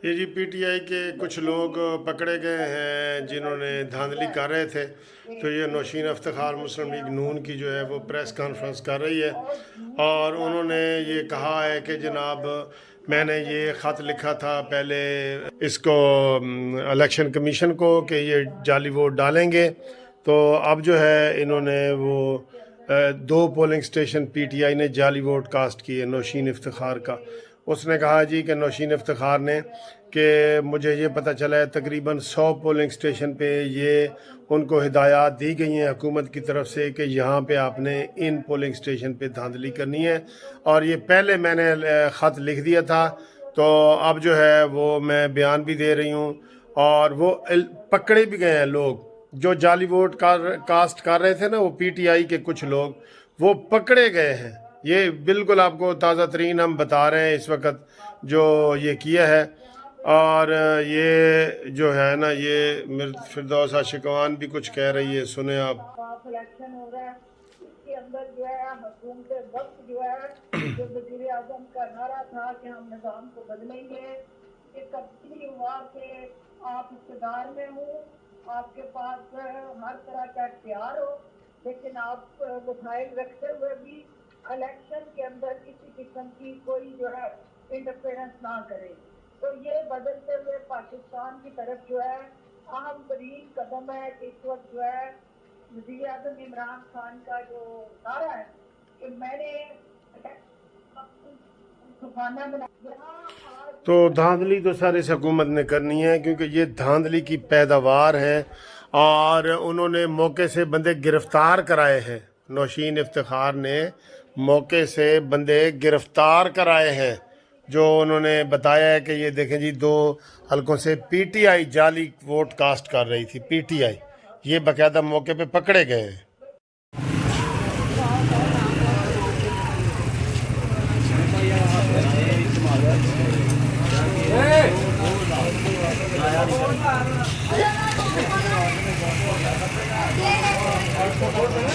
Yeah G P T I کے کچھ لوگ پکڑے گئے ہیں جنہوں نے دھاندلی کر رہے تھے، تو یہ نوشین افتخار مسلم لیگ نون کی جو ہے وہ پریس کانفرنس کر رہی ہے اور انہوں نے یہ کہا ہے کہ جناب میں نے یہ خط لکھا تھا پہلے اس کو الیکشن کمیشن کو کہ یہ جعلی ووٹ ڈالیں گے، تو اب جو ہے انہوں نے وہ 2 polling station P T I نے جعلی ووٹ کاسٹ کیے نوشین افتخار کا۔ اس نے کہا جی کہ نوشین افتخار نے کہ مجھے یہ پتہ چلا ہے تقریباً 100 پولنگ سٹیشن پہ یہ ان کو ہدایات دی گئی ہیں حکومت کی طرف سے کہ یہاں پہ آپ نے ان پولنگ سٹیشن پہ دھاندلی کرنی ہے، اور یہ پہلے میں نے خط لکھ دیا تھا، تو اب جو ہے وہ میں بیان بھی دے رہی ہوں، اور وہ پکڑے بھی گئے ہیں لوگ جو جعلی ووٹ کاسٹ کر رہے تھے نا، وہ پی ٹی آئی کے کچھ لوگ وہ پکڑے گئے ہیں۔ یہ بالکل آپ کو تازہ ترین ہم بتا رہے ہیں اس وقت جو یہ کیا ہے، اور یہ جو ہے نا یہ فردوس عاشقوان بھی کچھ کہہ رہی ہے، سنیں آپ۔ الیکشن ہو رہا ہے، اس کے اندر جو ہے حکومت وقت جو ہے جو وزیر اعظم کا نعرہ تھا کہ ہم نظام کو بدلیں گے، یہ کبھی ہوا کہ آپ اقتدار میں ہوں، آپ کے پاس ہر طرح کا اختیار ہو، لیکن آپ وسائل رکھتے ہوئے بھی الیکشن کے اندر کسی قسم کی کوئی جو ہے انٹرفیرنس نہ کرے۔ تو یہ بدلتے ہوئے پاکستان کی طرف جو ہے اہم ترین قدم ہے کہ اس وقت جو ہے وزیر اعظم عمران خان کا جو نعرہ ہے کہ میں نے طوفانہ بنایا، تو دھاندلی تو سر اس حکومت نے کرنی ہے، کیونکہ یہ دھاندلی کی پیداوار ہے، اور انہوں نے موقع سے بندے گرفتار کرائے ہیں۔ نوشین افتخار نے موقع سے بندے گرفتار کرائے ہیں، جو انہوں نے بتایا ہے کہ یہ دیکھیں جی 2 حلقوں سے پی ٹی آئی جعلی ووٹ کاسٹ کر رہی تھی، پی ٹی آئی، یہ باقاعدہ موقع پہ پکڑے گئے ہیں۔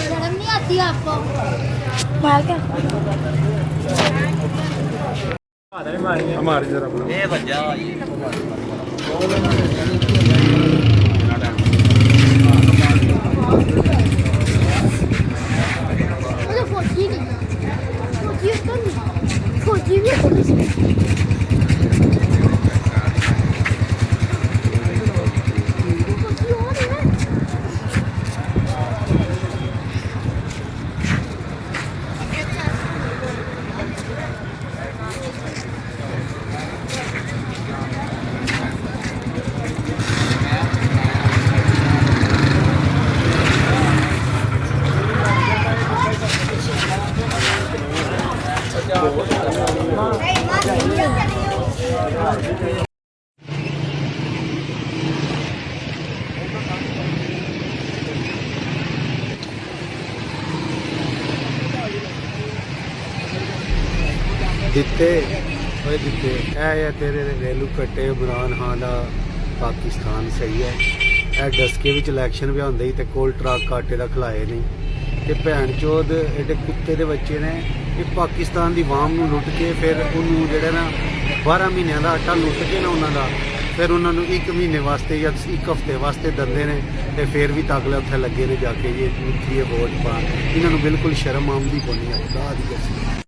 شرم نہیں آتی آپ کو؟ باہر کیا ہماری ذرا مجھے فوجی نہیں، فوجی ہوتا نہیں، فوجی بھی پولیس ਦਿੱਤੇ ਹੋਏ ਦਿੱਤੇ ਇਹ ਆ ਤੇਰੇ ਰੇਲੂ ਕੱਟੇ ਇਮਰਾਨ ਖਾਨ ਦਾ ਪਾਕਿਸਤਾਨ ਸਹੀ ਹੈ। ਇਹ ਡਸਕੇ ਵਿੱਚ ਇਲੈਕਸ਼ਨ ਵੀ ਹੁੰਦੇ ਹੀ ਤੇ ਕੋਲ ਟਰੱਕ ਆਟੇ ਦਾ ਖਿਲਾਏ ਨਹੀਂ ਤੇ ਭੈਣ ਚੋਦ ਐਡੇ ਕੁੱਤੇ ਦੇ ਬੱਚੇ ਨੇ ਇਹ ਪਾਕਿਸਤਾਨ ਦੀ ਆਵਾਮ ਨੂੰ ਲੁੱਟ ਕੇ ਫਿਰ ਉਹਨੂੰ ਜਿਹੜਾ ਨਾ 12 ਮਹੀਨਿਆਂ ਦਾ ਆਟਾ ਲੁੱਟ ਕੇ ਨਾ ਉਹਨਾਂ ਦਾ ਫਿਰ ਉਹਨਾਂ ਨੂੰ 1 ਮਹੀਨੇ ਵਾਸਤੇ ਜਾਂ 1 ਹਫ਼ਤੇ ਵਾਸਤੇ ਦਿੰਦੇ ਨੇ ਤੇ ਫਿਰ ਵੀ ਤਗਲੇ ਉੱਥੇ ਲੱਗੇ ਨੇ ਜਾ ਕੇ ਇਹ ਮੁੱਠੀਏ ਵੋਟ ਪਾਉਣ। ਇਹਨਾਂ ਨੂੰ ਬਿਲਕੁਲ ਸ਼ਰਮ ਆਉਂਦੀ ਕੋਈ ਨਹੀਂ, ਖੁਦਾ ਦੀ ਕਸਮ।